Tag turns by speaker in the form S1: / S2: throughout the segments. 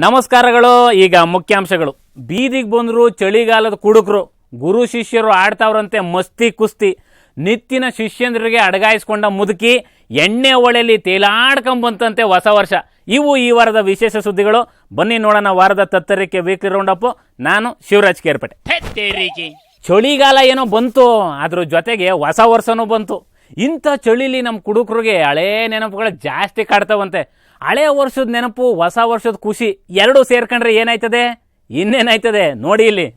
S1: ನಮಸ್ಕಾರಗಳು. ಈಗ ಮುಖ್ಯಾಂಶಗಳು. ಬೀದಿಗೆ ಬಂದ್ರು ಚಳಿಗಾಲದ ಕುಡುಕರು, ಗುರು ಶಿಷ್ಯರು ಆಡ್ತಾವ್ರಂತೆ ಮಸ್ತಿ ಕುಸ್ತಿ, ನಿತ್ತಿನ ಶಿಷ್ಯಂದ್ರಿಗೆ ಅಡಗಾಯಿಸ್ಕೊಂಡ ಮುದುಕಿ, ಎಣ್ಣೆ ಒಳೆಯಲ್ಲಿ ತೇಲಾಡ್ಕೊಂಬಂತಂತೆ ಹೊಸ ವರ್ಷ. ಇವು ಈ ವಾರದ ವಿಶೇಷ ಸುದ್ದಿಗಳು. ಬನ್ನಿ ನೋಡೋಣ ವಾರದ ತತ್ತರಿಕೆ ವೀಕ್ಲಿ ರೌಂಡ್ ಅಪ್. ನಾನು ಶಿವರಾಜ್ ಕೇರ್ಪೇಟೆ. ಚಳಿಗಾಲ ಏನೋ ಬಂತು, ಅದ್ರ ಜೊತೆಗೆ ಹೊಸ ವರ್ಷನೂ ಬಂತು. ಇಂಥ ಚಳಿಲಿ ನಮ್ಮ ಕುಡುಕರಿಗೆ ಹಳೇ ನೆನಪುಗಳು ಜಾಸ್ತಿ ಕಾಡ್ತಾವಂತೆ. ಹಳೆ ವರ್ಷದ ನೆನಪು, ಹೊಸ ವರ್ಷದ ಖುಷಿ ಎರಡು ಸೇರ್ಕೊಂಡ್ರೆ ಏನಾಯ್ತದೆ, ಇನ್ನೇನಾಯ್ತದೆ ನೋಡಿ ಇಲ್ಲಿ.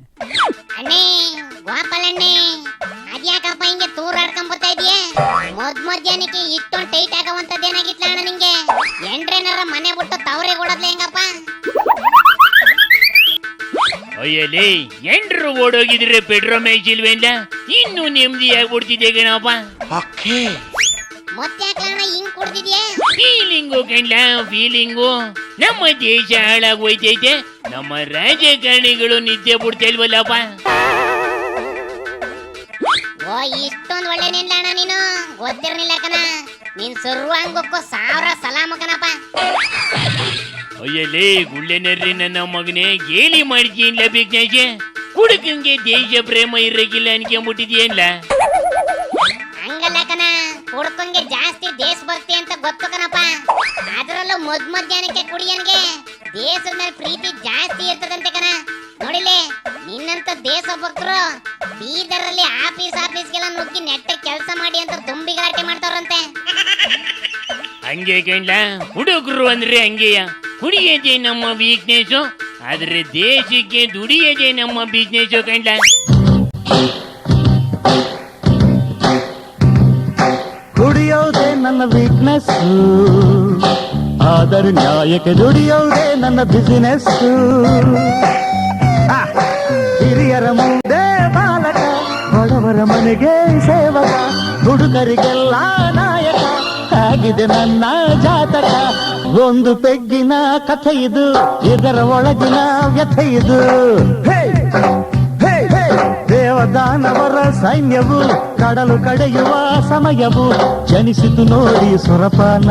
S2: ಅದ್ಯಾಕಪ್ಪ ಹಿಂಗೆ ತೂರಾಡ್ಕೊಂಡ್ ಬರ್ತಾ ಇದೀಯ? ಮಧ್ಯಾಹ್ನಕ್ಕೆ ಇಷ್ಟೊಂದು ಟೈಟ್ ಆಗವಂತದ್ದೇನಾಗಿತ್ಲ ಅಣ್ಣ ನಿಂಗೆ? ಎಂಡ್ರೇನಾರ ಮನೆ ಬಿಟ್ಟು ತವರೇ ಕೊಡದ್ಲೆ ಹೆಂಗಪ್ಪ?
S3: ಅಯ್ಯಲೇ, ಎಂಡ್ರು ಓಡೋಗಿದ್ರೆ ಪೆಟ್ರೋಲ್ ಮೇಯ್ಸಿಲ್ವೇಂದ ಇನ್ನು ನೆಮ್ಮದಿ ಆಗ್ಬಿಡ್ತಿದ್ದೆ ಗಣಪ್ಪ.
S2: ಮತ್ತೆ ಯಾಕಣ್ಣ ಹಿಂಗ್ ಕುಡ್ದಿದ್ಯಾ?
S3: Feeling ಕಣ್ಲ, feeling. ನಮ್ಮ ದೇಶ ಹಾಳಾಗೋಯ್ತೈತೆ, ನಮ್ಮ ರಾಜಕಾರಣಿಗಳು ನಿದ್ದೆ ಬಿಡ್ತಲ್ವಲ್ಲಪ್ಪ.
S2: ಓ, ಇಷ್ಟೊಂದ್ ಒಳ್ಳೆನಿಲ್ಲ ಅಣ್ಣ ನೀನು, ಗೊತ್ತಿರ್ಲಿಲ್ಲ ಕಣ. ನೀನ್ ಸರ್ವಾಂಗಕ್ಕೂ 1000 ಸಲಾಮ ಕಣಪ್ಪ.
S3: ಅಯ್ಯಲೇ ಗುಳ್ಳೆನರ್ರಿ ನನ್ನ ಮಗನೇ, ಗೇಲಿ ಮಾಡ್ತೀನಿಲ್ಲ ಬಿಗ್ನಾಜೆ. ಕುಡುಕಂಗೆ ದೇಶ ಪ್ರೇಮ ಇರಕ್ಕಿಲ್ಲ ಅನ್ಕೊಂಬಿಟ್ಟಿದ್ಯೇನ್ಲ?
S2: ಹಂಗಲ್ಲ ಕಣ, ಕುಡ್ಕೊಂಗೆ ಜಾಸ್ತಿ ದೇಶ ಭಕ್ತಿ ಅಂತ ಗೊತ್ತು ಕಣಪ್ಪ. ಅದ್ರಲ್ಲೂ ಮಧ್ಯಾಹ್ನಕ್ಕೆ ಕುಡಿಯನ್ಗೆ ದೇಶದ ಮೇಲೆ ಪ್ರೀತಿ ಜಾಸ್ತಿ ಇರ್ತದಂತೆ ಕಣ. ನೋಡಿಲೆ, ನಿನ್ನಂತ ದೇಶ ಭಕ್ತರು ಬೀದರಲ್ಲಿ ಆಫೀಸ್ಗೆಲ್ಲ ನುಗ್ಗಿ ನೆಟ್ಟ ಕೆಲಸ ಮಾಡಿ ಅಂತ ತುಂಬಿ ಗಲಾಟೆ ಮಾಡ್ತಾರಂತೆ.
S3: ಹಂಗೆ ಕಣ್ಲ, ಹುಡುಗರು ಅಂದ್ರೆ ಹಂಗೆಯ. ಕುಡಿಯದೆ ನಮ್ಮ ವೀಕ್ನೆಸ್, ಆದ್ರೆ ದೇಶಕ್ಕೆ ದುಡಿಯದೆ ನಮ್ಮ ಬಿಸ್ನೆಸ್ ಕಣ್ಲ.
S4: ಕುಡಿಯೋದೇ ನನ್ನ ವೀಕ್ನೆಸ್, ಆದರೆ ನ್ಯಾಯಕ್ಕೆ ದುಡಿಯೋದೇ ನನ್ನ ಬಿಸಿನೆಸ್. ಹಿರಿಯರ ಮುಂದೆ ಬಾಲಕ, ಬಡವರ ಮನೆಗೆ ಸೇವಕ, ಹುಡುಗರಿಗೆಲ್ಲ ನಾಯಕ ಆಗಿದೆ ನನ್ನ ಜಾತಕ. ಒಂದು ಪೆಗ್ಗಿನ ಕಥೆ ಇದು, ಇದರ ಒಳಗಿನ ವ್ಯಥೆ ಇದು. ದೇವದಾನವರ ಸೈನ್ಯವು ಕಡಲು ಕಡೆಯುವ ಸಮಯವು, ಜನಿಸಿತು ನೋಡಿ ಸುರಪಾನ,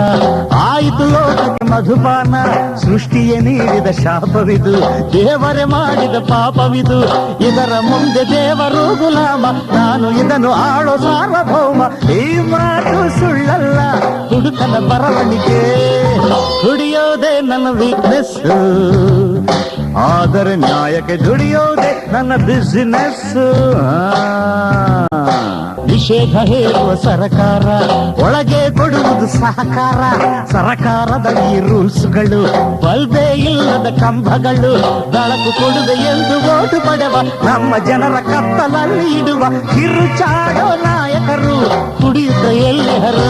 S4: ಆಯಿತು ಲೋಕಕ್ಕೆ ಮಧುಪಾನ. ಸೃಷ್ಟಿಯೇ ನೀಡಿದ ಶಾಪವಿದು, ದೇವರೇ ಮಾಡಿದ ಪಾಪವಿದು. ಇದರ ಮುಂದೆ ದೇವರು ಗುಲಾಮ, ನಾನು ಇದನ್ನು ಆಳೋ ಸಾರ್ವಭೌಮ. ಈ ಮಾತು ಸುಳ್ಳಲ್ಲ, ಹುಡುಕನ ಬರವಣಿಗೆ. ಕುಡಿಯೋದೇ ನನ್ನ ವೀಕ್ನೆಸ್, ಆದರೆ ನ್ಯಾಯಕ್ಕೆ ದುಡಿಯೋದೇ ನನ್ನ ಬಿಸಿನೆಸ್. ನಿಷೇಧ ಹೇಳುವ ಸರಕಾರ, ಒಳಗೆ ಕೊಡುವುದು ಸಹಕಾರ. ಸರಕಾರದ ಈ ರೂಲ್ಸ್ಗಳು, ಬಲ್ಬೇ ಇಲ್ಲದ ಕಂಬಗಳು. ಬೆಳಕು ಕೊಡುವೆ ಎಂದು ಓಟು ಪಡೆವ, ನಮ್ಮ ಜನರ ಕತ್ತಲಲ್ಲಿ ಇಡುವ ಕಿರುಚಾಡೋ ನಾಯಕರು ಕುಡಿಯುತ್ತ ಎಲ್ಲರೂ.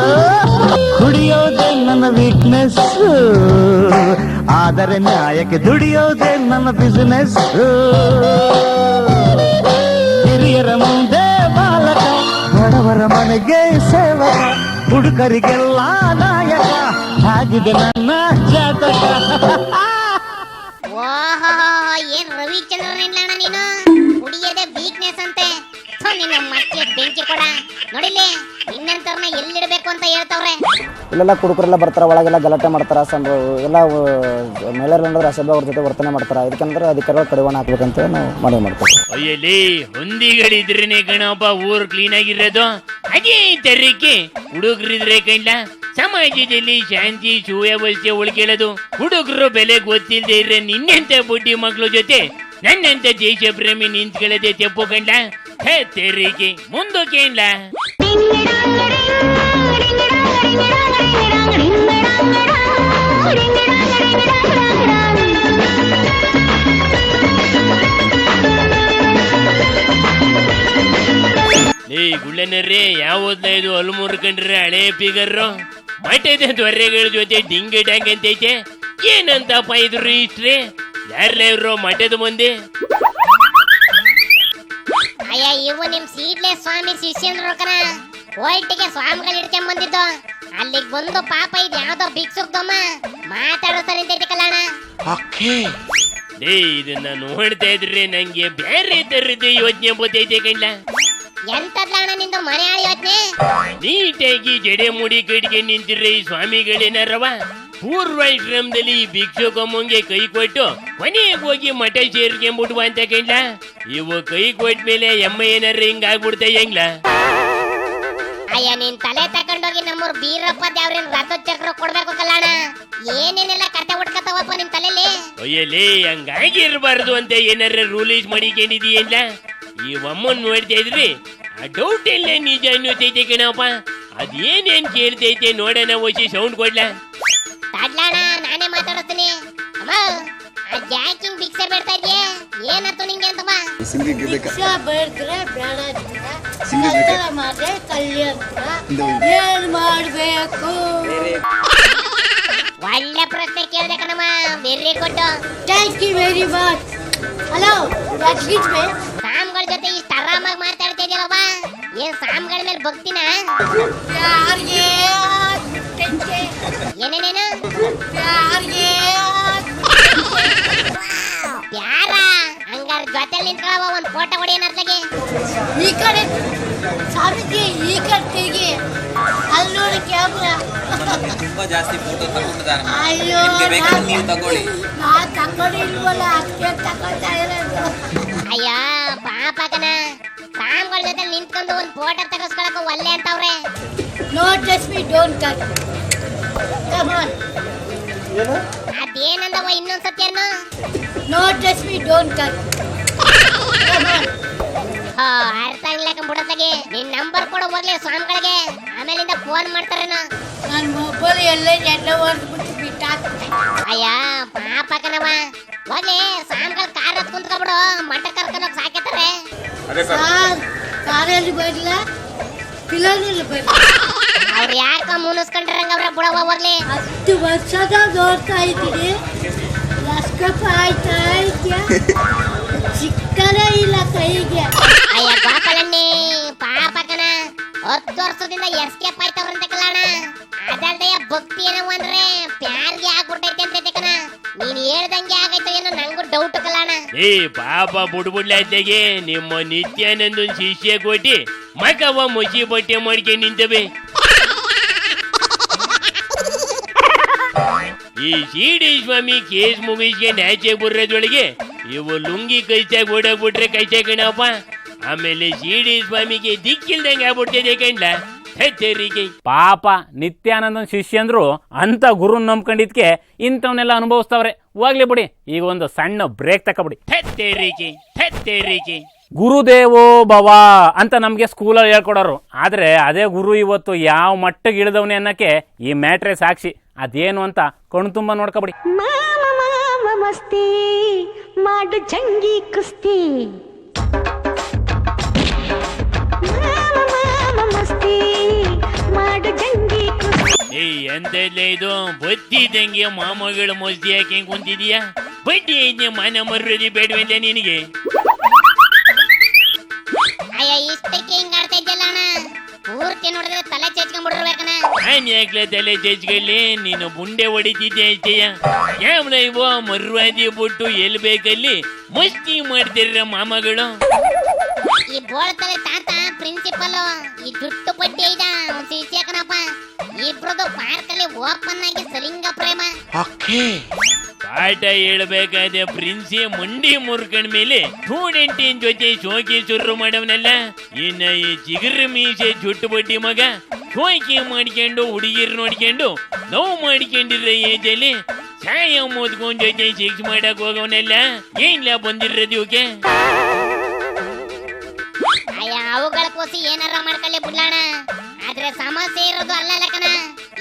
S4: ಕುಡಿಯೋದೇ ನನ್ನ ವೀಕ್ನೆಸ್, ಆದರೆ ನ್ಯಾಯಕ್ಕೆ ದುಡಿಯೋದೇ ನನ್ನ ಬಿಸಿನೆಸ್. ಹಿರಿಯರ ಮುಂದೆ ಬಾಲಕ, ಬಡವರ ಮನೆಗೆ ಸೇವಕ, ಹುಡುಗರಿಗೆಲ್ಲ ನಾಯಕ ಆಗಿದೆ ನನ್ನ ಜಾತಕ.
S2: ಓಹೋ, ಏನ್ ರವಿಚಂದ್ರನ್ ಇಲ್ಲ ಅಣ್ಣ ನೀನು? ಕುಡಿಯದೆ ವೀಕ್ನೆಸ್ ಅಂತೆ. ನಿನ್ನ ಮತ್ತೆ ಬೆಂಕಿ ಕೊಡ. ನೋಡಿಲಿ, ನಿನ್ನಂತವ್ರನ್ನ ಎಲ್ಲಿಡ್ಬೇಕು ಅಂತ ಹೇಳ್ತಾವ್ರೆ.
S5: ಇಲ್ಲೆಲ್ಲ ಕುಡುಕರೆಲ್ಲ ಬರ್ತಾರ, ಒಳಗೆಲ್ಲ ಗಲಾಟೆ ಮಾಡ್ತಾರ, ಎಲ್ಲ ಮಹಿಳೆಯರು ಅಸಭ್ಯ ಅವ್ರ ಜೊತೆ ವರ್ತನೆ ಮಾಡ್ತಾರ. ಇದಕ್ಕಂದ್ರೆ ಅಧಿಕಾರಿಗಳು ಕಡಿವಾಣ ಹಾಕ್ಬೇಕಂತ ನಾವು ಮನವಿ ಮಾಡ್ತೀವಿ.
S3: ಅಯ್ಯಲೇ, ಹೊಂದಿಗಳಿದ್ರೇನೆ ಗಣಪ ಊರು ಕ್ಲೀನ್ ಆಗಿರೋದು. ಅದೇ ತರಕ್ಕೆ ಹುಡುಗರಿದ್ರೆ ಕಣ್ಲ ಸಮಾಜದಲ್ಲಿ ಶಾಂತಿ ಸುವ್ಯವಸ್ಥೆ ಉಳ್ಕೊಳ್ಳೋದು. ಹುಡುಗರು ಬೆಲೆ ಗೊತ್ತಿಲ್ಲದೆ ಇದ್ರೆ ನಿನ್ನಂತ ಬುಡ್ಡಿ ಮಕ್ಳ ಜೊತೆ ನನ್ನಂತ ದೇಶ ಪ್ರೇಮಿ ನಿಂತ್ಕೊಳ್ಳದೆ ತೆಪ್ಪು ಕಂಡ್ಲ. ತೆರಿಗೆ ಮುಂದಕ್ಕೆ ಇಲ್ಲ. ಗುಳ್ಳನರ್ರೆ, ಯಾವ್ದ ಇದು ಅಲ್ಲಿ ಮುರ್ಕಂಡ್ರೆ ಹಳೆ ಫಿಗರ್ ಮಠದ ದೊರೆಗಳ ಜೊತೆ ಡಿಂಗ್ ಡ್ಯಾಂಗ್ ಅಂತೈತೆ. ಏನಂತಪ್ಪ ಇದ್ರು ಇಷ್ಟ್ರಿ? ಯಾರಲ್ಲ ಇವ್ರು ಮಠದ ಮುಂದೆ?
S2: ಅಯ್ಯ, ಇವು ನಿಮ್ ಸೀಡ್ಲೆ ಸ್ವಾಮಿ ಶಿಷ್ಯಂದ್ರು ಕಣ. ಒಟ್ಟಿಗೆ ಸ್ವಾಮಿಗಳು ಹಿಡ್ಕೊಂಡ್ ಬಂದಿದ್ದು. ಅಲ್ಲಿಗೆ ಬಂದು ಪಾಪ ಇದು ಯಾವ್ದೋ ಭಿಕ್ಷುಕ್ದಮ್ಮ ಮಾತಾಡೋತಾರೆ ಅಂತ ಕಲ್ಲಣ್ಣ.
S3: ಇದನ್ನ ನೋಡ್ತಾ ಇದ್ರೆ ನಂಗೆ ಬೇರೆ ತರದ ಯೋಚನೆ ಬರ್ತೈತೆ ಕಣ್ಲ.
S2: ಎಂತದ್ಲಣ್ಣ ನಿಂದು ಮನೆ ಯೋಚನೆ?
S3: ನೀಟಾಗಿ ಜಡೆ ಮುಡಿ ಕಡೆಗೆ ನಿಂತಿರ್ರೆ ಈ ಸ್ವಾಮಿಗಳೇನಾರವ ಪೂರ್ವಾಶ್ರಮದಲ್ಲಿ ಭಿಕ್ಷುಕಮ್ಮಂಗೆ ಕೈ ಕೊಟ್ಟು ಮನೆಗೆ ಹೋಗಿ ಮಠ ಸೇರ್ಕೊಂಬಿಡುವ ಅಂತ ಕೇಳ. ಇವು ಕೈ ಕೊಟ್ಟ ಮೇಲೆ ಎಮ್ಮ ಏನಾರ ಹಿಂಗ ಆಗ್ಬಿಡ್ತಾ ಹೆಂಗ್ಲ?
S2: ಅಯ್ಯ ನಿನ್ ತಲೆ ತಕೊಂಡೋಗಿ ನಮ್ಮೂರ್ ಬೀರಪ್ಪ ದೇವ್ರಿನ ರಥೋತ್ಸವ ಕೊಡ್ಬೇಕು ಕಲ್ಯಾಣ. ಏನೇನೆಲ್ಲ ಕತೆ ಹುಡ್ಕತಾವಪ್ಪ ನಿನ್ ತಲೆಲಿ.
S3: ಅಯ್ಯಲೇ ಹಂಗಾಗಿರ್ಬಾರ್ದು ಅಂತ ಏನಾರ ರೂಲೀಸ್ ಮಾಡಿಕೊಂಡಿದೀಯಲ್ಲ. ಈ ಅಮ್ಮನ್ ನೋಡ್ತಾ ಇದ್ರಿ ಆ ಡೌಟ್ ಎಲ್ಲ ನಿಜ ಅನ್ನೋತೈತೆ ಕಣಪ್ಪ. ಅದೇನೇನ್ ಕೇಳ್ತೈತೆ ನೋಡೋಣ, ಓಸಿ ಸೌಂಡ್ ಕೊಡ್ಲ.
S2: ತಡ್ಲಾಣ, ನಾನೇ ಮಾತಾಡಿಸ್ತೀನಿ. ಅಮ್ಮ, ಆ ಜಾಕಿಂಗ್ ಭಿಕ್ಷೆ ಬೇಡ್ತಾ ಇದೆಯಾ? ಏನತ್ತು ನಿಂಗೆ ಅಂತಮ್ಮ?
S6: ಭಿಕ್ಷಾ ಬೇಡ್ತಾರೆ ಬೇಡ ಅಂತೀರಾ? ಸಂಸಾರ ಮಾಡ್ರೆ ಕಲ್ಯ ಅಂತೀರಾ? ಏನ್ ಮಾಡ್ಬೇಕು?
S2: ಒಳ್ಳೆ ಪ್ರಶ್ನೆ ಕೇಳ್ದೆ ಕಣಮ್ಮ, very good.
S6: Thank you very much. Hello,
S2: ಸಾಮ್ಗಳ ಜೊತೆ ಇಷ್ಟ ಆರಾಮಾಗಿ ಮಾತಾಡ್ತಾ ಇದೆಯಲ್ಲವ್ವ, ಏನ್ ಸಾಮ್ಗಳ ಮೇಲೆ ಭಕ್ತಿನ?
S6: ಯಾರಿಗೆ
S2: ಏನೇನೇನು
S6: ಯಾರಿಗೆ
S2: ಯಾರ ಹಂಗಾರ ಜೊತೆಲಿ ನಿಂತ್ಕೊಳ್ಳವ, ಒಂದ್ ಫೋಟೋ ಹೊಡಿಯೋನತ್ಲಾಗೆ.
S6: ಈ ಕಡೆ ಸಾವಿಗೆ ಈ ಕಡೆ ತಿರುಗಿ ಅಲ್ಲಿ ನೋಡಿ ಕ್ಯಾಮ್ರಾ.
S7: ತುಂಬಾ ಜಾಸ್ತಿ ಫೋಟೋ ತಗೊಂಡಿದ್ದಾರೆ.
S6: ಅಯ್ಯೋ,
S7: ನಿಮ್ಗೆ ಬೇಕಾದ್ರೆ ನೀವು ತಗೊಳ್ಳಿ.
S6: ನಾ ತಗೊಂಡಿಲ್ವಲ್ಲ, ಅದಕ್ಕೆ ತಗೊಳ್ತಾ ಇರೋದು.
S2: ಅಯ್ಯ ಪಾಪಕನ, ಸಾಮ್ಗಳ ಜೊತೆ ನಿಂತ್ಕೊಂಡು ಒಂದ್ ಫೋಟೋ ತೆಗೆಸ್ಕೊಳಕ ಒಲ್ಲೆ ಅಂತವ್ರೆ.
S6: No touch me, don't touch. Come on.
S2: ಅದೇನಂದವ ಇನ್ನೊಂದ್ಸತಿ ಅನ್ನು?
S6: No touch me, don't touch. Come on.
S2: ಹೋ, ಅರ್ಥ ಆಗ್ಲಕ್ಕ ಬಿಡತ್ತಾಗೆ. ನಿನ್ ನಂಬರ್ ಕೊಡು ಹೋಗ್ಲಿ ಸ್ವಾಮಿಗಳಿಗೆ, ಆಮೇಲಿಂದ ಫೋನ್ ಮಾಡ್ತಾರೇನೋ.
S6: ನನ್ನ ಮೊಬೈಲ್ ಎಲ್ಲೇ ನೆಟ್ಟ ಹೊಡೆದ್ಬಿಟ್ಟು ಬಿಟ್ಟಾಕ್ತೆ.
S2: ಅಯ್ಯ ಪಾಪಕನವ, ಹೋಗ್ಲಿ ಸ್ವಾಮಿಗಳ ಕಾರ್ ಹತ್ ಕುಂತ್ಕೊಬಿಡು, ಮಠ ಕರ್ಕೊಂಡೋಗಿ ಸಾಕೇತಾರೆ.
S6: ಸಾರ್ ಕಾರಲ್ಲಿ ಬರಲ್ಲ, ಪಿಲೋನಲ್ಲಿ ಬರಲ್ಲ.
S2: ಅವ್ರು ಯಾಕ ಮುನಿಸ್ಕೊಂಡ್ರಂಗ ಅವ್ರ ಬಿಡವ ಹೋಗ್ಲಿ.
S6: 10 ವರ್ಷದ ನೋಡ್ತಾ ಇದ್ದೀನಿ, ಲಸ್ಕಪ್ಪ ಆಯ್ತಾ ಇದೆಯಾ? ಸಿಕ್ಕನೇ ಇಲ್ಲ ಕೈಗೆ.
S2: ಅಯ್ಯ ಗೋಪಾಲಣ್ಣಿ ಪಾಪಕನ, 10 ವರ್ಷದಿಂದ ಎಸ್ಕೇಪ್ ಆಯ್ತವ್ರಂತ ಕಲ್ಯಾಣ. ಅದಲ್ದೆಯ ಭಕ್ತಿ ಏನವ ಅಂದ್ರೆ ಪ್ಯಾರ್ಗೆ ಆಗ್ಬಿಟ್ಟೈತೆ ಅಂತ ಕಣ. ನೀನ್ ಹೇಳ್ದಂಗೆ ಆಗೈತೋ ಏನೋ ನಂಗೂ ಡೌಟ್ ಕಲ್ಯಾಣ.
S3: ಏ ಪಾಪ ಬುಡ್ಬುಡ್ಲಾದ್ಲಾಗೆ ನಿಮ್ಮ ನಿತ್ಯಾನಂದನ್ ಶಿಷ್ಯ ಕೊಟ್ಟಿ ಮಗವ ಮುಸಿ ಬಟ್ಟೆ ಮಾಡ್ಕೊಂಡು ನಿಂತವೆ. ಈ ಶಿಡಿ ಸ್ವಾಮಿ ಕೇಸ್ ಮುಗಿಸ್ಕೊಂಡು ಆಚೆ ಬರೋದ್ರೊಳಗೆ ಇವು ಲುಂಗಿ ಕೈಚಾಗ ಓಡಾಗ್ಬಿಟ್ರೆ ಕೈಚೆ ಕಣಪ್ಪ. ಆಮೇಲೆ ಶಿಡಿ ಸ್ವಾಮಿಗೆ ದಿಕ್ಕಿಲ್ದಂಗೆ ಆಗ್ಬಿಡ್ತಿದೆ ಕಣ್ಲ. ಹೆತ್ತರಿಗೆ
S1: ಪಾಪ ನಿತ್ಯಾನಂದನ್ ಶಿಷ್ಯಂದ್ರು ಅಂತ ಗುರು ನಂಬ್ಕೊಂಡಿದ್ಕೆ ಇಂಥವನ್ನೆಲ್ಲ ಅನುಭವಿಸ್ತಾವ್ರೆ. ಹೋಗ್ಲಿ ಬಿಡಿ, ಈಗ ಒಂದು ಸಣ್ಣ ಬ್ರೇಕ್ ತಕೊಬಿಡಿ.
S3: ಹೆತ್ತರಿಗೆ
S1: ಗುರುದೇವೋ ಭವ ಅಂತ ನಮಗೆ ಸ್ಕೂಲಲ್ಲಿ ಹೇಳ್ಕೊಡೋರು. ಆದರೆ ಅದೇ ಗುರು ಇವತ್ತು ಯಾವ ಮಟ್ಟಿಗೆ ಇಳಿದವನೇ ಅನ್ನೋಕ್ಕೆ ಈ ಮ್ಯಾಟ್ರೇ ಸಾಕ್ಷಿ. ಅದೇನು ಅಂತ ಕಣ್ಣು ತುಂಬ ನೋಡ್ಕೊಬಿಡಿ.
S8: ಮಸ್ತಿ ಮಾಡು ಜಂಗಿ ಕುಸ್ತಿ, ಮಸ್ತಿ ಮಾಡು ಜಂಗಿ ಕುಸ್ತಿ.
S3: ಏಯ್ ಎಂದೆಲ್ಲ ಇದು ಬತ್ತಿದಂಗೆ ಮಾಮಗಳ ಮಸ್ತಿ ಯಾಕೆ ಕುಂತಿದೀಯಾ? ಬಡ್ಡಿ ಐದ್ನೆ ಮನ ಮರ್ಯಾದೆ ಬೇಡವೆಲ್ಲ ನಿನಗೆ?
S2: ಅಯ್ಯ ಇಷ್ಟಕ್ಕೆ ಹಿಂಗ ಆಡ್ತಾ ಇದ್ದಲ್ಲ ಅಣ್ಣ, ಪೂರ್ತಿ ನೋಡಿದ್ರೆ ತಲೆ ಚೆಚ್ಕೊಂಡ್ಬಿಡ್ಬೇಕಣ್ಣ.
S3: ನಾನ್ ಯಾಕ್ಲ ತಲೆ ಚಚ್ಕೊಳ್ಳಿ, ನೀನು ಬುಂಡೆ ಹೊಡಿತಿದ್ದೆ ಅಷ್ಟೇಯ. ಯಾವ್ನ ಇವ ಮರ್ವಾದಿ ಬಿಟ್ಟು ಎಲ್ಲಿ ಬೇಕಲ್ಲಿ ಮಸ್ತಿ ಮಾಡ್ತಿರ ಮಾಮಗಳು.
S2: ಈ ಬೋಳ್ತಲೆ ತಾತ ಪ್ರಿನ್ಸಿಪಲ್, ಈ ಜುಟ್ಟು ಪಟ್ಟಿ ಐದ ಒಂದ್ ಶಿಷ್ಯ ಕಣಪ್ಪ. ಇಬ್ರದು ಪಾರ್ಕ್ ಅಲ್ಲಿ ಓಪನ್ ಆಗಿ ಸಲಿಂಗ ಪ್ರೇಮ.
S3: ಪಾಠ ಹೇಳ್ಬೇಕಾದ್ರೆ ಪ್ರಿನ್ಸಿ ಮಂಡಿ ಮುರ್ಕಂಡ್ ಮೇಲೆ ಸ್ಟೂಡೆಂಟಿನ ಜೊತೆ ಶೋಕಿ ಶುರು ಮಾಡವನಲ್ಲ. ಇನ್ನ ಈ ಚಿಗುರು ಮೀಸೆ ಜುಟ್ಟು ಬಡ್ಡಿ ಮಗ ಶೋಕಿ ಮಾಡ್ಕೊಂಡು ಹುಡುಗಿರ್ ನೋಡ್ಕೊಂಡು ನೋವು ಮಾಡ್ಕೊಂಡಿರ ಏಜಲ್ಲಿ ಛಾಯ ಮೋದ್ಕೊಂಡ್ ಜೊತೆ ಸಿಕ್ಸ್ ಮಾಡಕ್ ಹೋಗವನಲ್ಲ. ಏನ್ಲ ಬಂದಿರೋದು ಇವಕ್ಕೆ?
S2: ಅಯ್ಯ ಅವುಗಳ ಕೋಸಿ ಏನಾರ ಮಾಡ್ಕೊಳ್ಳಿ ಬಿಡ್ಲಾಣ. ಆದ್ರೆ ಸಮಸ್ಯೆ ಇರೋದು ಅಲ್ಲ ಕಣ,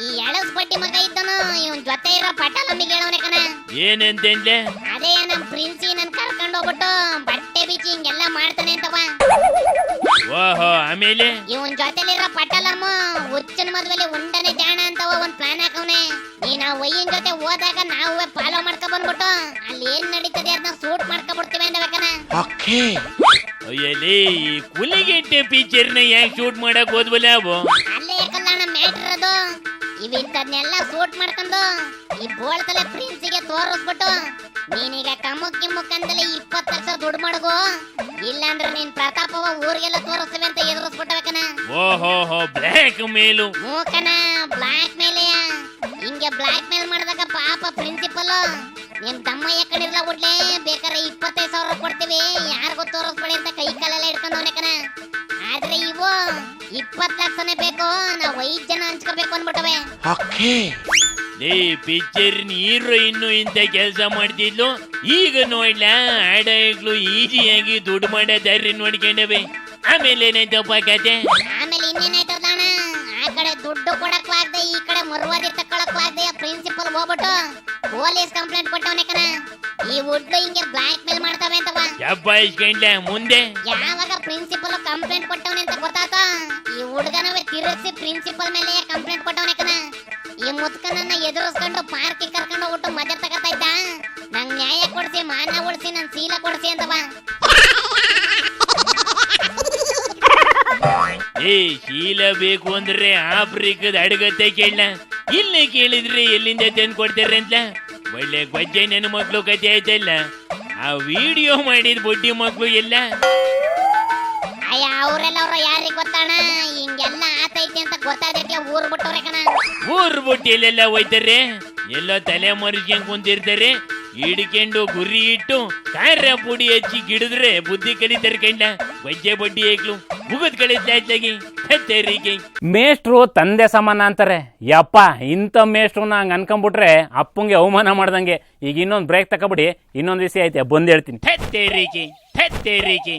S2: ಈ ಎಳಸ್ ಬಡ್ಡಿ ಮಗ ಇದ್ದನು ಇವನ್ ಜೊತೆ ಇರೋ ಪಟಾಲಮ್ಮಿಗೆ ಹೇಳವನೆ ಕಣ.
S3: ಏನಂತಂದ್ರೆ
S2: ಅದೇ ನಮ್ ಪ್ರಿನ್ಸಿ ನನ್ ಕರ್ಕೊಂಡ್ ಹೋಗ್ಬಿಟ್ಟು ಬಟ್ಟೆ ಬಿಚ್ಚಿ ಹಿಂಗೆಲ್ಲ ಮಾಡ್ತಾನೆ ಅಂತವ.
S3: ಓಹೋ, ಆಮೇಲೆ
S2: ಇವನ್ ಜೊತೆಲಿರೋ ಪಟಾಲಮ್ಮ ಹುಚ್ಚನ ಮದ್ವೆಲಿ ಉಂಡನೆ ಜಾಣ ಅಂತವ ಒಂದ್ ಪ್ಲಾನ್ ಹಾಕವ್ನೆ. ನೀನ್ ಆ ವಯ್ಯನ್ ಜೊತೆ ಹೋದಾಗ ನಾವು ಫಾಲೋ ಮಾಡ್ಕೊ ಬಂದ್ಬಿಟ್ಟು ಅಲ್ಲಿ ಏನ್ ನಡೀತದೆ ಅದನ್ನ ಶೂಟ್ ಮಾಡ್ಕೊ ಬಿಡ್ತೀವಿ ಅಂದಬೇಕನ.
S3: ಅಯ್ಯಲೇ ಈ ಕುಲಿಗೆಟ್ಟೆ ಪಿಕ್ಚರ್ನ ಯಾಕೆ ಶೂಟ್ ಮಾಡಕ್ ಹೋದ್ವಲ್ಲ ಅವು?
S2: ಅಲ್ಲೇ ಯಾಕಲ್ಲ ಮ್ಯಾಟ್ರ್ ಅದು. ಇವಿಂತದ್ನೆಲ್ಲ ಶೂಟ್ ಮಾಡ್ಕೊಂಡು ಈ ಬೋಳ್ತಲೆ ಪ್ರಿನ್ಸಿಗೆ ತೋರಿಸ್ಬಿಟ್ಟು ನೀನೀಗ ಕಮ್ಮುಕ್ ಕಿಮ್ಮುಕ್ ಅಂದಲೆ 20 ಲಕ್ಷ ದುಡ್ಡು ಮಾಡಗು, ಇಲ್ಲಾಂದ್ರೆ ನೀನ್ ಪ್ರತಾಪವ ಊರಿಗೆಲ್ಲ ತೋರಿಸ್ತೀವಿ ಅಂತ ಎದುರಿಸ್ಬಿಟ್ಟಬೇಕನ.
S3: ಓಹೋ ಬ್ಲ್ಯಾಕ್ ಮೇಲು
S2: ಮೂಕನ ಬ್ಲಾಕ್ ಮೇಲೆಯ ಹಿಂಗೆ ಬ್ಲಾಕ್ ಮೇಲ್ ಮಾಡಿದಾಗ ನಿಮ್ ತಮ್ಮ ಯಾಕಂಡಿರ್ಲ ಬಿಡ್ಲೆ, ಬೇಕಾದ್ರೆ 25,000 ಕೊಡ್ತೀವಿ, ಯಾರಿಗೂ ತೋರಿಸ್ಬೇಡಿ ಅಂತ ಕೈ ಕಾಲೆಲ್ಲ ಹಿಡ್ಕೊಂಡವನೆ ಕಣ. ಆದ್ರೆ ಇವು 20 ಲಕ್ಷನೇ ಬೇಕು, ನಾವು 5 ಜನ ಹಂಚ್ಕೋಬೇಕು ಅನ್ಬಿಟ್ಟವೆ.
S3: ಲೇ ಪಿಕ್ಚರ್ ಹೀರೋಯಿನ್ ಇಂತ ಕೆಲಸ ಮಾಡ್ತಿದ್ಲು, ಈಗ ನೋಡ್ಲ ಆಡಗಳು ಈಜಿಯಾಗಿ ದುಡ್ಡು ಮಾಡೋ ದಾರಿ ನೋಡ್ಕೊಂಡವೆ. ಆಮೇಲೆ ಏನಾಯ್ತಪ್ಪ ಕತೆ?
S2: ಆಮೇಲೆ ಇನ್ನೇನಾಯ್ತದಣ್ಣ, ಆ ಕಡೆ ದುಡ್ಡು ಕೊಡಕ್ಕೂ ಆಗದೆ, ಈ ಕಡೆ ಮರುವಾದಿ ತಕ್ಕೊಳಕ್ಕೂ ಆಗದೆ, ಪ್ರಿನ್ಸಿಪಲ್ ಹೋಗ್ಬಿಟ್ಟು ಪೊಲೀಸ್ ಕಂಪ್ಲೇಂಟ್ ಕೊಟ್ಟವನೆ ಕಣ. ಈ ಹುಡ್ಲು ಹಿಂಗೆ ಬ್ಲಾಕ್ ಮೇಲ್ ಮಾಡ್ತವೆ ಅಂತವ.
S3: ಜಬ್ಬಾಯಿಸ್ಕೊಂಡ್ಲ ಮುಂದೆ?
S2: ಯಾವಾಗ ಪ್ರಿನ್ಸಿಪಲ್ ಕಂಪ್ಲೇಂಟ್ ಕೊಟ್ಟವನೆ ಅಂತ ಗೊತ್ತಾತ, ಈ ಹುಡುಗನವೇ ತಿರುಗಿಸಿ ಪ್ರಿನ್ಸಿಪಲ್ ಮೇಲೆ ಕಂಪ್ಲೇಂಟ್ ಕೊಟ್ಟವನೆ ಕಣ. ಈ ಮುತ್ಕನನ್ನ ಎದುರಿಸ್ಕೊಂಡು ಪಾರ್ಕಿಗೆ ಕರ್ಕೊಂಡು ಹೋಗ್ಬಿಟ್ಟು ಮಜಾ ತಗತಾ ಇದ್ದ. ನಂಗ್ ನ್ಯಾಯ ಕೊಡ್ಸಿ, ಮಾನ ಉಳಿಸಿ, ನನ್ ಶೀಲ ಕೊಡ್ಸಿ ಅಂತವ.
S3: ಏ ಶೀಲ ಬೇಕು ಅಂದ್ರೆ ಆಫ್ರಿಕದ ಅಡಗತ್ತೆ ಕೇಳ, ಇಲ್ಲಿ ಕೇಳಿದ್ರೆ ಎಲ್ಲಿಂದ ತಂದು ಕೊಡ್ತಾರೆ ಅಂತ. ಒಳ್ಳೆ ಗೊಜ್ಜೆ ನನ್ನ ಮಕ್ಳು ಕತೆ ಆಯ್ತಲ್ಲ, ಆ ವಿಡಿಯೋ ಮಾಡಿದ ಬುಡ್ಡಿ ಮಕ್ಳು ಎಲ್ಲ.
S2: ಅಯ್ಯ ಅವ್ರೆಲ್ಲ ಅವ್ರ ಯಾರಿಗ್ ಗೊತ್ತಣ್ಣ, ಹಿಂಗೆಲ್ಲ ಆತೈತಿ ಅಂತ ಗೊತ್ತಾದಕ್ಕೆ ಊರ್ ಬಿಟ್ಟವ್ರೆ ಕಣ.
S3: ಊರ್ ಬಿಟ್ಟು ಎಲ್ಲೆಲ್ಲ ಹೋಯ್ತಾರೆ, ಎಲ್ಲೋ ತಲೆ ಮರಿಸ್ಕೊಂಡ್ ಕುಂತಿರ್ತಾರೆ. ಹಿಡ್ಕೊಂಡು ಗುರಿ ಇಟ್ಟು ಖಾರ ಪುಡಿ ಹಚ್ಚಿ ಗಿಡಿದ್ರೆ ಬುದ್ಧಿ ಕಲಿತಾರೆ ಕಂಡ. ಬಜ್ಜೆ ಬಡ್ಡಿ ಏಕ್ಲು ಮುಗದ್ ಕಳಿಸ್ಲಾಗಿ ಕತ್ತೇರಿಗೆ.
S1: ಮೇಷ್ಟ್ರು ತಂದೆ ಸಮಾನ ಅಂತಾರೆ. ಯಪ್ಪ, ಇಂಥ ಮೇಷ್ಟ್ರನ್ನ ಹಂಗೆ ಅನ್ಕೊಂಬಿಟ್ರೆ ಅಪ್ಪಂಗೆ ಅವಮಾನ ಮಾಡ್ದಂಗೆ. ಈಗ ಇನ್ನೊಂದು ಬ್ರೇಕ್ ತಗೊಬಿಡಿ, ಇನ್ನೊಂದು ದಿವಸ ಐತೆ ಬಂದು ಹೇಳ್ತೀನಿ.
S3: ಥತ್ತೇರಿಕೆ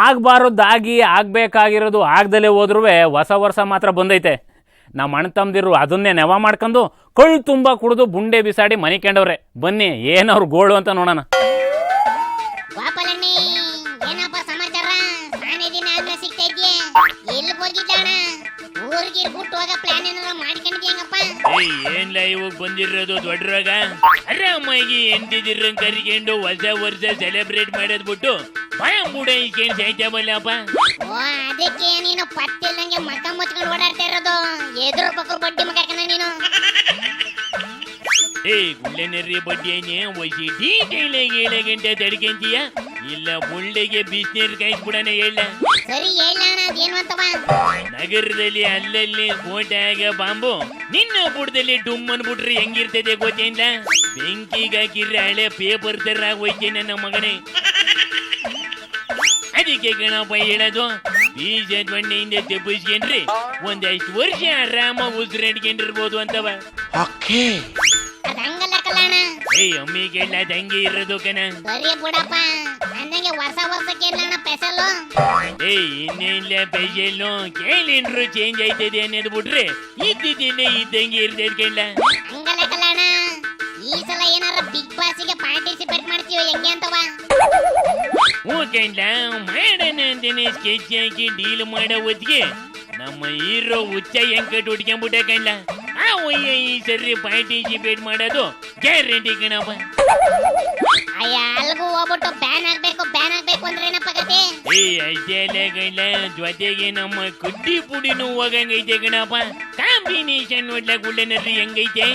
S1: ಆಗ್ಬಾರದಾಗಿ ಆಗ್ಬೇಕಾಗಿರೋದು ಆಗ್ದಲೇ ಹೋದ್ರೂ ಹೊಸ ವರ್ಷ ಮಾತ್ರ ಬಂದೈತೆ. ನಮ್ಮ ಅಣ್ಣ ತಮ್ಮದಿರು ಅದನ್ನೇ ನೆವ ಮಾಡ್ಕೊಂಡು ಕಳ್ಳು ತುಂಬ ಕುಡಿದು ಬುಂಡೆ ಬಿಸಾಡಿ ಮನೆ ಕಂಡವ್ರೆ. ಬನ್ನಿ ಏನವ್ರು ಗೋಳು ಅಂತ ನೋಡೋಣ.
S2: ಗೋಪಾಲಣ್ಣಿ, ಏನಪ್ಪ ಸಮಾಚಾರ? ಸಾನೆ ದಿನ ಆದ್ಮೇಲೆ ಸಿಗ್ತಾ ಇದ್ಯೆ, ಎಲ್ಲಿ ಹೋಗಿದ್ದಣ್ಣ? ಊರಿಗೆ ಬಿಟ್ಟು ಹೋಗೋ ಪ್ಲಾನ್ ಏನಾದ್ರು ಮಾಡ್ಕೊಂಡಿದ್ಯಂಗಪ್ಪ?
S3: ಏನ್ಲ ಇವಾಗ ಬಂದಿರೋದು ದೊಡ್ಡ ರೋಗ? ಆರಾಮಾಗಿ ಎಂತಿದಿರ ಕರಿಕೊಂಡು ಹೊಸ ವರ್ಷ ಸೆಲೆಬ್ರೇಟ್ ಮಾಡೋದ್ ಬಿಟ್ಟು ಭಯಂಬೂಡ ಈಕೇನ್ ಸಾಯ್ತಾವಲ್ಲಪ್ಪ.
S2: ಓ, ಅದಕ್ಕೆ ನೀನು ಪತ್ತಿಲ್ದಂಗೆ ಮಕ್ಕ ಮುಚ್ಕೊಂಡು ಓಡಾಡ್ತಾ ಇರೋದು. ಎದುರು ಪಕ್ಕ ಬಡ್ಡಿ ಮಗ ಕಣ ನೀನು.
S3: ಗುಳ್ಳೆನರಿ ಬಡ್ಡಿಯನ್ನೇ ಒಸಿ ಡೀಟೇಲ್ ಆಗಿ 7 ಗಂಟೆ ತಡ್ಕೊಂತೀಯ, ಇಲ್ಲ ಬುಳ್ಳೆಗೆ ಬಿಸಿನೀರು ಕಾಯಿಸ್ಬಿಡಣ ಹೇಳ.
S2: ಸರಿ ಹೇಳಣ್ಣ, ಅದೇನು ಅಂತವ?
S3: ನಗರದಲ್ಲಿ ಅಲ್ಲಲ್ಲಿ ಕೋಟೆಯಾಗ ಬಾಂಬು, ನಿನ್ನ ಬುಡದಲ್ಲಿ ಡುಮ್ ಅನ್ಬಿಟ್ರೆ ಹೆಂಗಿರ್ತದೆ ಗೊತ್ತೇನ್ಲ? ಬೆಂಕಿಗೆ ಹಾಕಿದ್ರೆ ಹಳೆ ಪೇಪರ್ ತರ ಹೋಯ್ತೆ ನನ್ನ ಮಗನೇ. ಅದಕ್ಕೆ ಗಣಪ ಹೇಳೋದು, ಬೀಜ ದೊಣ್ಣೆಯಿಂದ ತೆಪ್ಪಿಸ್ಕೊಂಡ್ರಿ ಒಂದಷ್ಟು ವರ್ಷ ಆರಾಮಾಗಿ ಉಸಿರಾಡ್ಕೊಂಡಿರ್ಬೋದು ಅಂತವ.
S2: ಅದ್ ಹಂಗಲ್ಲ ಕಲ್ಲಣ್ಣ.
S3: ಅಮ್ಮಿ ಕೇಳ ಹಂಗೆ ಇರೋದು ಕಣ.
S2: ಸರಿ ಬಿಡಪ್ಪ, ಅಂದಂಗೆ ಹೊಸ ವರ್ಷಕ್ಕೆ ಎಲ್ಲಣ್ಣ ಸ್ಪೆಷಲ್?
S3: ಇನ್ನೇನ್ಲ ಸ್ಪೆಷಲ್ ಕೇಳಿನ್ರು ಚೇಂಜ್ ಆಯ್ತದೆ ಅನ್ನೋದು ಬಿಟ್ರೆ ಇದ್ದಿದ್ದೇನೆ ಇದ್ದಂಗೆ ಇರ್ತೈತೆ ಕೇಳ.
S2: ಹಂಗಲ್ಲ ಕಲ್ಲಣ್ಣ, ಈ ಸಲ ಏನಾರ ಬಿಗ್ ಬಾಸ್ಗೆ ಪಾರ್ಟಿಸಿಪೇಟ್ ಮಾಡ್ತೀವಿ ಹೆಂಗೆ ಅಂತವ?
S3: ಹ್ಞೂ ಕಂಡ್ಲ, ಮಾಡೋಣ ಅಂತೇನೆ ಸ್ಕೆಚ್ ಹಾಕಿ ಡೀಲ್ ಮಾಡೋ ಹೊತ್ತಿಗೆ ನಮ್ಮ ಹೀರೋ ಹುಚ್ಚ ಹೆಂಕಟ್ ಹುಡ್ಕೊಂಡ್ಬಿಟ್ಟ ಕಂಡ್ಲ. ಆ ಒಯ್ಯ ಈ ಸರಿ ಪಾರ್ಟಿಸಿಪೇಟ್ ಮಾಡೋದು ಗ್ಯಾರಂಟಿ ಕಣಪ್ಪ.
S2: ಅಯ್ಯ, ಅಲ್ಗೂ ಹೋಗ್ಬಿಟ್ಟು ಬ್ಯಾನ್ ಆಗ್ಬೇಕು ಅಂದ್ರೆ ಏನಪ್ಪ ಕತೆ?
S3: ಅಷ್ಟೇ ಅಲ್ಲ ಕಂಡ್ಲ, ಜೊತೆಗೆ ನಮ್ಮ ಕಡ್ಡಿ ಪುಡಿನೂ ಹೋಗಂಗೈತೆ ಕಣಪ್ಪ. ಕಾಂಬಿನೇಷನ್ ನೋಡ್ಲಕ್ ಉಳ್ಳನರಿ ಹೆಂಗೈತೆ?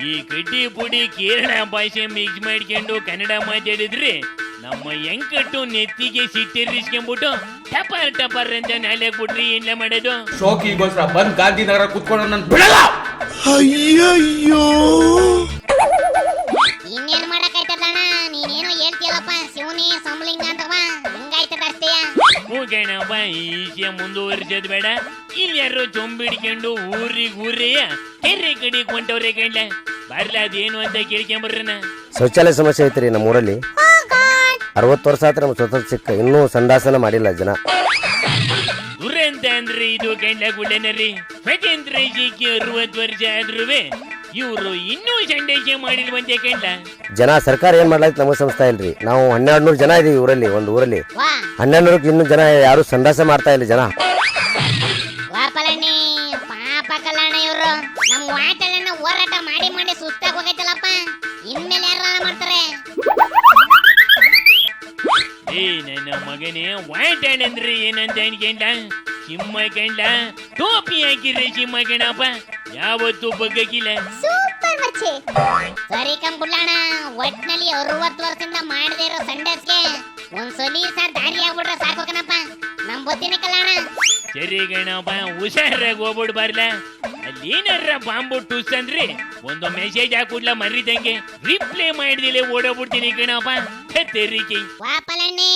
S3: ಈ ಕಡ್ಡಿ ಪುಡಿ ಕೇರಳ ಭಾಷೆ ಮಿಕ್ಸ್ ಮಾಡ್ಕೊಂಡು ಕನ್ನಡ ಮಾತಾಡಿದ್ರೆ ನಮ್ಮ ಎಂಕಟ್ಟು ನೆತ್ತಿಗೆ ಸಿಟ್ಟಿರಿಸ್ಕೊಂಡ್ಬಿಟ್ಟು ಟಪರ್ ಟಪರ್ ಅಂತ ನಾಳೆ ಕೊಟ್ರಿ ಏನ್ಲ ಮಾಡೋದು?
S7: ಶೋಕಿಗೋಸ್ಕರ ಬಂದ್ ಗಾಂಧಿನಗರ ಕುತ್ಕೊಂಡು ನನ್ ಬಿಡಲ್ಲ.
S4: ಅಯ್ಯಯ್ಯೋ,
S2: ಇನ್ನೇನ್ ಮಾಡಕ್ಕಾಯ್ತದಣ್ಣ? ನೀನೇನೋ ಹೇಳ್ತೀಯಲ್ಲಪ್ಪ, ಶಿವನೇ ಸಂಬಳಿಂಗ ಅಂತವ, ಹಂಗಾಯ್ತದ ಅಷ್ಟೇಯ?
S3: ಹ್ಞೂ ಕಣಪ್ಪ, ಈ ವಿಷಯ ಮುಂದುವರಿಸೋದು ಬೇಡ. ಇಲ್ಲಿ ಯಾರೋ ಚೊಂಬಿಡ್ಕೊಂಡು ಊರೇಯ ಕೆರೆ ಕಡೆ ಕೊಂಟವ್ರೆ ಕಂಡ್ಲ. ಬರ್ಲ ಅದೇನು ಅಂತ ಕೇಳ್ಕೊಂಬರ್ರನ.
S9: ಶೌಚಾಲಯ ಸಮಸ್ಯೆ ಐತ್ರಿ ನಮ್ಮ ಊರಲ್ಲಿ. 60 ವರ್ಷ ಆತ್ರ ನಮ್ಗೆ ಸ್ವತಂತ್ರ ಸಿಕ್ಕ, ಇನ್ನೂ ಸಂದಾಸನ ಮಾಡಿಲ್ಲ ಜನ.
S3: ದುರಂತ ಅಂದ್ರೆ ಇದು ಕಂಡ್ಲ ಗುಳ್ಳನರಿ. ಸ್ವತಂತ್ರ ಸಿಕ್ಕಿ 60 ವರ್ಷ ಆದ್ರೂ ಇವ್ರು ಇನ್ನೂ ಸಂದೇಶ ಮಾಡಿಲ್ವಂತೆ ಕಂಡ್ಲ.
S9: ಜನ ಸರ್ಕಾರ ಏನ್ ಮಾಡ್ಲಾಯ್ತು ನಮಗೆ ಸಂಸ್ಥೆ ಇಲ್ರಿ. ನಾವು 1200 ಜನ ಇದೀವಿ ಊರಲ್ಲಿ, ಒಂದು ಊರಲ್ಲಿ
S2: ವಾ
S9: 1200ಕ್ಕೆ ಇನ್ನೂ ಜನ ಯಾರು ಸಂದಾಸ ಮಾಡ್ತಾ ಇಲ್ಲ ಜನ.
S2: ಗೋಪಾಲಣ್ಣಿ, ಪಾಪ ಕಲ್ಲಣ್ಣ ಇವ್ರು. ನಮ್ ವಾಟಲನ್ನ ಹೋರಾಟ ಮಾಡಿ ಮಾಡಿ ಸುಸ್ತಾಗಿ ಹೋಗೈತಲ್ಲಪ್ಪ, ಇನ್ಮೇಲೆ ಯಾರು ಮಾಡ್ತಾರೆ?
S3: ನನ್ನ ಮಗನೇ, ವಾಟಾಡ್ ಅಂದ್ರೆ ಏನಂತ ಅನ್ಕೊಂಡ? ಸಿಂಹ ಕಂಡ, ಟೋಪಿ ಹಾಕಿದ್ರೆ ಸಿಂಹ ಕಣಪ್ಪ, ಯಾವತ್ತೂ ಬಗ್ಗಕ್ಕಿಲ್ಲ.
S2: ಸೂಪರ್ ಮಚ್ಚೆ. ಸರಿ ಕಂಬುಳ್ಳಣ್ಣ, ಒಟ್ನಲ್ಲಿ 60 ವರ್ಷದಿಂದ ಮಾಡದೇ ಇರೋ ಸಂಡೇಸ್ಗೆ ಒಂದ್ ಸಲೀಸ ದಾರಿ ಆಗ್ಬಿಟ್ರೆ ಸಾಕು ಕಣಪ್ಪ. ನಮ್ ಬೊತ್ತಿನ ಕಲ್ಲಣ್ಣ.
S3: ಸರಿ ಗಣಪ್ಪ, ಹುಷಾರಾಗಿ ಹೋಗ್ಬಿಡ್ ಬರ್ಲ. ಅಲ್ಲಿ ಏನಾರ ಬಾಂಬು ಟೂಸ್ ಅಂದ್ರೆ ಒಂದು ಮೆಸೇಜ್ ಹಾಕುಡ್ಲ ಮರಿದಂಗೆ ರಿಪ್ಲೈ ಮಾಡಿದಿಲೆ ಓಡೋಗ್ಬಿಡ್ತೀನಿ ಕಣಪ್ಪ. ತೆರಿಗೆ
S2: ವಾಪಲಣ್ಣೆ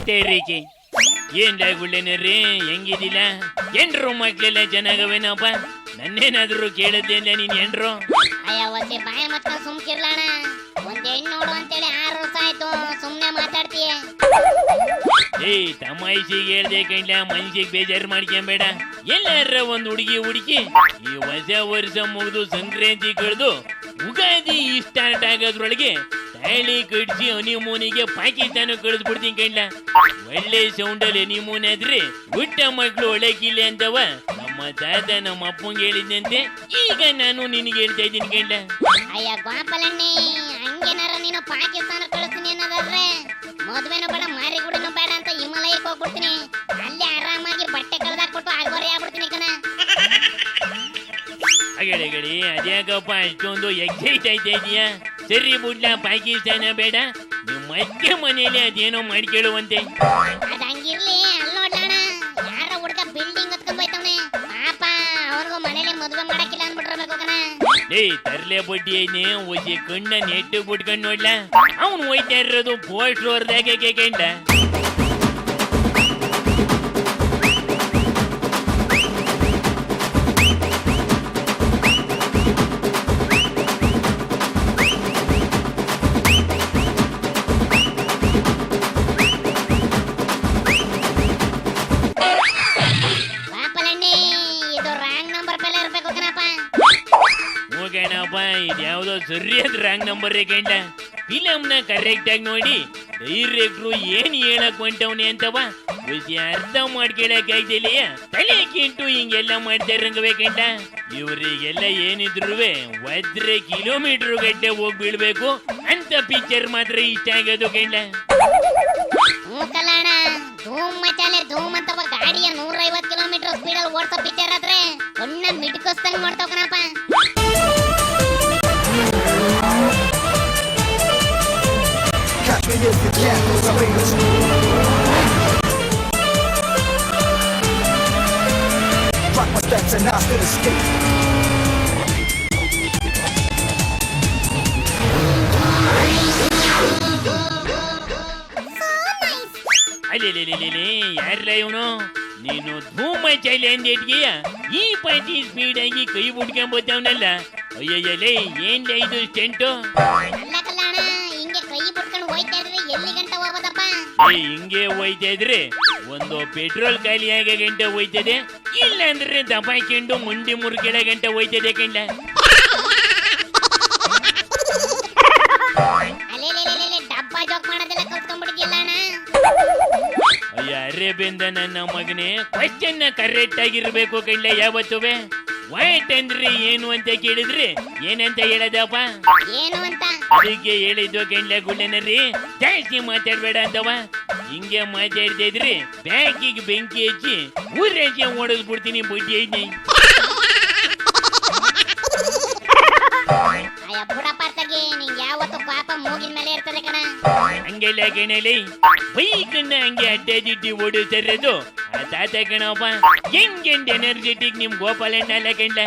S3: ತೆರಿಗೆ ಏನ್ಲ ಗುಳ್ಳೆನರ್ರಿ ಹೆಂಗಿದಿಲ್ಲ? ಎಂಡ್ರು ಮಕ್ಳೆಲ್ಲ ಚೆನ್ನಾಗವೇನಪ್ಪ? ನನ್ನೇನಾದ್ರು ಕೇಳದ್ದೇನೆ ನೀನ್ ಎಂಡ್ರು?
S2: ಅಯ್ಯ ಒಸಿ ಬಾಯ ಮತ್ತ ಸುಮ್ಕಿರ್ಲಣ. ಒಂದ್ ಹೆಣ್ಣು ನೋಡು ಅಂತೇಳಿ 6 ವರ್ಷ ಆಯ್ತು, ಸುಮ್ನೆ ಮಾತಾಡ್ತೀಯ.
S3: ಏಯ್ ತಮಾಯಿಸಿಗೆ ಹೇಳ್ದೆ ಕಣ್ಲ, ಮನ್ಸಿಗೆ ಬೇಜಾರು ಮಾಡ್ಕೊಂಬೇಡ. ಎಲ್ಲಾರ ಒಂದ್ ಹುಡುಗಿ ಈ ಹೊಸ ವರ್ಷ ಮುಗಿದು ಸಂಕ್ರಾಂತಿ ಕಳೆದು ಉಗಾದಿ ಸ್ಟಾರ್ಟ್ ಆಗೋದ್ರೊಳಗೆ ತಾಳಿ ಕಟ್ಸಿ ಹನಿಮೂನಿಗೆ ಪಾಕಿಸ್ತಾನ ಕಳಿಸ್ಬಿಡ್ತೀನಿ ಕಣ್ಲ. ಒಳ್ಳೆ ಸೌಂಡಲ್ಲಿ ಹನಿಮೂನ್ ಆದ್ರೆ ಹುಟ್ಟ ಮಕ್ಳು ಒಳಗಿಲ್ಲ ಅಂತವ ನಮ್ಮ ತಾತ ನಮ್ಮ ಅಪ್ಪಂಗೆ ಹೇಳಿದ್ದಂತೆ. ಈಗ ನಾನು ನಿನಗೆ ಹೇಳ್ತಾ ಇದ್ದೀನಿ ಕಣ್ಲ.
S2: ಅಯ್ಯ ಗೋಪಾಲಣ್ಣೆ, ಹಂಗೇನಾರ ನೀನು ಪಾಕಿಸ್ತಾನ ಕಳಿಸ್ತೀನಿ ಅನ್ನೋದಾದ್ರೆ ಮದ್ವೆನೂ ಬೇಡ ಮಾರಿಗುಡಿನೂ ಬೇಡ ಅಂತ ಹಿಮಾಲಯಕ್ಕೆ ಹೋಗ್ಬಿಡ್ತೀನಿ. ಅಲ್ಲಿ ಆರಾಮಾಗಿ ಬಟ್ಟೆ ಕಳ್ದಾಕ್ಬಿಟ್ಟು ಆಗೋರಿ ಆಗ್ಬಿಡ್ತೀನಿ ಕಣ.
S3: ಅಗಡಿ ಅದ್ಯಾಕಪ್ಪ ಅಷ್ಟೊಂದು ಎಕ್ಸೈಟ್ ಆಯ್ತಾ ಇದೀಯಾ? ಸರಿ ಬಿಡ್ಲ, ಪಾಕಿಸ್ತಾನ ಬೇಡ, ನೀವು ಮತ್ತೆ ಮನೇಲಿ ಅದೇನೋ ಮಾಡ್ಕೊಳ್ಳುವಂತೆ.
S2: ಅದ್ ಹಂಗಿರ್ಲಿ, ಅಲ್ಲಿ ನೋಡ್ಲಣ ಯಾರ ಹುಡ್ಗ ಬಿಲ್ಡಿಂಗ್ ಹತ್ಕೊಂಡ್ ಹೋಯ್ತವನೆ. ಪಾಪ ಅವ್ರಿಗೂ ಮನೇಲಿ ಮದ್ವೆ ಮಾಡಕ್ಕಿಲ್ಲ ಅನ್ಬಿಟ್ರಬೇಕು ಕಣ.
S3: ಏಯ್ ತರ್ಲೆ ಬಡ್ಡಿ ಐನೆ ಒಸಿ ಕಣ್ಣ ನೆಟ್ಟು ಬಿಟ್ಕೊಂಡ್ ನೋಡ್ಲ. ಅವ್ನು ಹೋಯ್ತಾ ಇರೋದು ಪೋಸ್ಟ್ ಹೊರದಾಗೆ ಕಂಡ.
S2: ವಾಪಲಣ್ಣೆ, ಇದು ರಾಂಗ್ ನಂಬರ್ ಬೆಲೆ ಇರ್ಬೇಕು ಕಣಪ್ಪ.
S3: ಹೋಗೋಣಪ್ಪ, ಇದ್ಯಾವುದೋ ಸರಿಯಾದ ರಾಂಗ್ ನಂಬರ್ ಕಂಡ. ಫಿಲಮ್ನ ಕರೆಕ್ಟ್ ಆಗಿ ನೋಡಿ ಡೈರೆಕ್ಟ್ರು ಏನ್ ಹೇಳಕ್ ಹೊಂಟವ್ನೆ ಅಂತವ ಒಸಿ ಅರ್ಥ ಮಾಡ್ಕೊಳಕ್ ಆಗ್ದಿಲ್ಲ. ತಲೆ ಕಿಂಟು ಹಿಂಗೆಲ್ಲ ಮಾಡ್ತಾರಂಗವೇ ಕಂಡ. ಇವ್ರಿಗೆಲ್ಲ ಏನಿದ್ರು ಒದ್ರೆ ಕಿಲೋಮೀಟರ್ ಗಟ್ಟೆ ಹೋಗಿ ಬೀಳ್ಬೇಕು ಅಂತ ಪಿಕ್ಚರ್ ಮಾತ್ರ ಇಷ್ಟ ಆಗೋದು ಕಂಡ.
S2: ಮೂಕಲ್ಲಣ್ಣ, ಧೂಮ್ ಮಚಾಲೆ ಧೂಮ್ ಅಂತವ ಗಾಡಿಯ 150 ಕಿಲೋಮೀಟರ್ ಸ್ಪೀಡ್ ಅಲ್ಲಿ ಓಡ್ಸೋ ಪಿಕ್ಚರ್ ಆದ್ರೆ ಕಣ್ಣ ಮಿಡ್ಕೋಸ್ದಂಗ್ ಮಾಡ್ತಾವ ಕಣಪ್ಪ.
S3: ಅಲ್ಲೇ ಯಾರಲ್ಲ ಇವನು? ನೀನು ಧೂಮ ಚೈಲೆ ಅಂದೇಟ್ಗೆಯ ಈ ಪಾಟಿ ಸ್ಪೀಡ್ ಆಗಿ ಕೈ ಬಿಟ್ಕೊಂಬತ್ತವನಲ್ಲ. ಅಯ್ಯಯ್ಯಲೇ, ಏನ್ಲ ಇದು ಸ್ಟೆಂಟು?
S2: ಅಲ್ಲ ಕಲ್ಲಣ್ಣ, ಹಿಂಗೆ ಕೈ ಬಿಟ್ಕೊಂಡು ಹೋಯ್ತಾ ಇದ್ರೆ ಎಲ್ಲಿ ಗಂಟ ಹೋಗೋದಪ್ಪ?
S3: ಹಿಂಗೆ ಹೋಯ್ತಾ ಇದ್ರೆ ಒಂದು ಪೆಟ್ರೋಲ್ ಖಾಲಿ ಆಗ ಗಂಟೆ ಹೋಯ್ತದೆ, ಇಲ್ಲ ಅಂದ್ರೆ ದಬಾಯ್ಕೊಂಡು ಮುಂಡಿ ಮುರುಗಿಡ ಗಂಟೆ ಹೋಯ್ತದೆ ಕಂಡ.
S2: ಅಲ್ಲೇ ಡಬ್ಬ ಜೋಕ್ ಮಾಡೋದೆಲ್ಲ ಕಲ್ತ್ಕೊಂಡ್ಬಿಡ್ತಿಲ್ಲ ಅಣ್ಣ.
S3: ಅಯ್ಯ ಅರೆ ಬೆಂದ ನನ್ನ ಮಗನೇ, ಕ್ವಶನ್ ಕರೆಕ್ಟ್ ಆಗಿರ್ಬೇಕು ಕಂಡ ಯಾವತ್ತುವೆ. ವೈಟ್ ಅಂದ್ರೆ ಏನು ಅಂತ ಕೇಳಿದ್ರೆ ಏನಂತ ಹೇಳದಪ್ಪ?
S2: ಏನು ಅಂತ?
S3: ಅದಕ್ಕೆ ಹೇಳಿದ್ದು ಕಂಡ್ಲ ಗುಳ್ಳೆನರಿ, ಜಾಸ್ತಿ ಮಾತಾಡ್ಬೇಡ ಅಂತವ. ಹಿಂಗೆ ಮಾತಾಡ್ತಾ ಇದ್ರೆ ಬ್ಯಾಗಿಗೆ ಬೆಂಕಿ ಹಚ್ಚಿ ಊರಾಚೆ ಓಡಿಸ್ಬಿಡ್ತೀನಿ ಬಡ್ಡಿ ಐತಿ.
S2: ಅಯ್ಯ ಬುಡಪ್ಪ ತಗಿ, ನಿಂಗೆ ಯಾವತ್ತು ಪಾಪ ಮೂಗಿನ ಮೇಲೆ ಇರ್ತದೆ ಕಣ.
S3: ಹಂಗೆಲ್ಲ ಕಣಲಿ ಬೈಕನ್ನ ಹಂಗೆ ಅಡ್ಡಾದಿಡ್ಡಿ ಓಡಿಸ್ತಿರೋದು ಆ ತಾತ ಕಣಪ್ಪ. ಹೆಂಗೆಂಡ್ ಎನರ್ಜೆಟಿಕ್ ನಿಮ್ ಗೋಪಾಲಣ್ಣ ಅಲ್ಲ ಕಂಡ.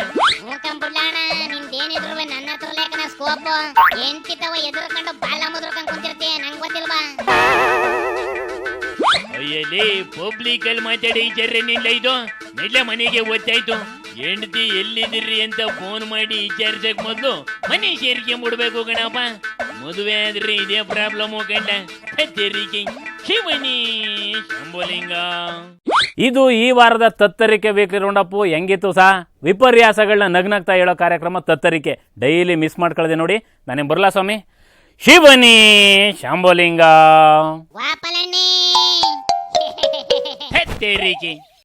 S2: ಮೂಕಂಬುಡ್ಲಣ್ಣ, ನಿಂದೇನಿದ್ರು ನನ್ನ ಹತ್ರಲೇ ಕಣ ಸ್ಕೋಪ್. ಎಂತಿತ್ತವ ಎದುರ್ಕೊಂಡು ಬಾಲ ಮುದ್ರಕೊಂಡ್ ಕುಂತಿರ್ತೀಯ, ನಂಗ್ ಗೊತ್ತಿಲ್ವಾ?
S3: ಅಯ್ಯಲೇ, ಪಬ್ಲಿಕ್ ಅಲ್ಲಿ ಮಾತಾಡಿ ವಿಚಾರನಿಲ್ಲ ಇದು. ನೆಲ್ಲ ಮನೆಗೆ ಓದ್ತಾಯ್ತು. ಹೆಂಡತಿ ಎಲ್ಲಿದಿರಿ ಅಂತ ಫೋನ್ ಮಾಡಿ ವಿಚಾರಿಸಕ್ ಮೊದ್ಲು ಮನೆ ಸೇರ್ಕೊಂಡ್ಬಿಡ್ಬೇಕು ಕಣಪ್ಪ. ಮದುವೆ ಆದ್ರೆ ಇದೇ ಪ್ರಾಬ್ಲಮ್ ಕಂಡ. ತೆರಿಗೆ ಶಿವನಿ ಶಂಭುಲಿಂಗ.
S1: ಇದು ಈ ವಾರದ ತತ್ತರಿಕೆ ವೀಕ್ಷರೌಂಡಪ್ಪು. ಹೆಂಗಿತ್ತು ಸಹ ವಿಪರ್ಯಾಸಗಳನ್ನ ನಗ್ನಗ್ತಾ ಹೇಳೋ ಕಾರ್ಯಕ್ರಮ ತತ್ತರಿಕೆ. ಡೈಲಿ ಮಿಸ್ ಮಾಡ್ಕೊಳ್ಳದೆ ನೋಡಿ. ನಾನೇ ಬರಲಾ ಸ್ವಾಮಿ. ಶಿವನಿ ಶಂಭುಲಿಂಗ.
S2: ವಾಪಲಣ್ಣೆ
S3: ತೆರಿಗೆ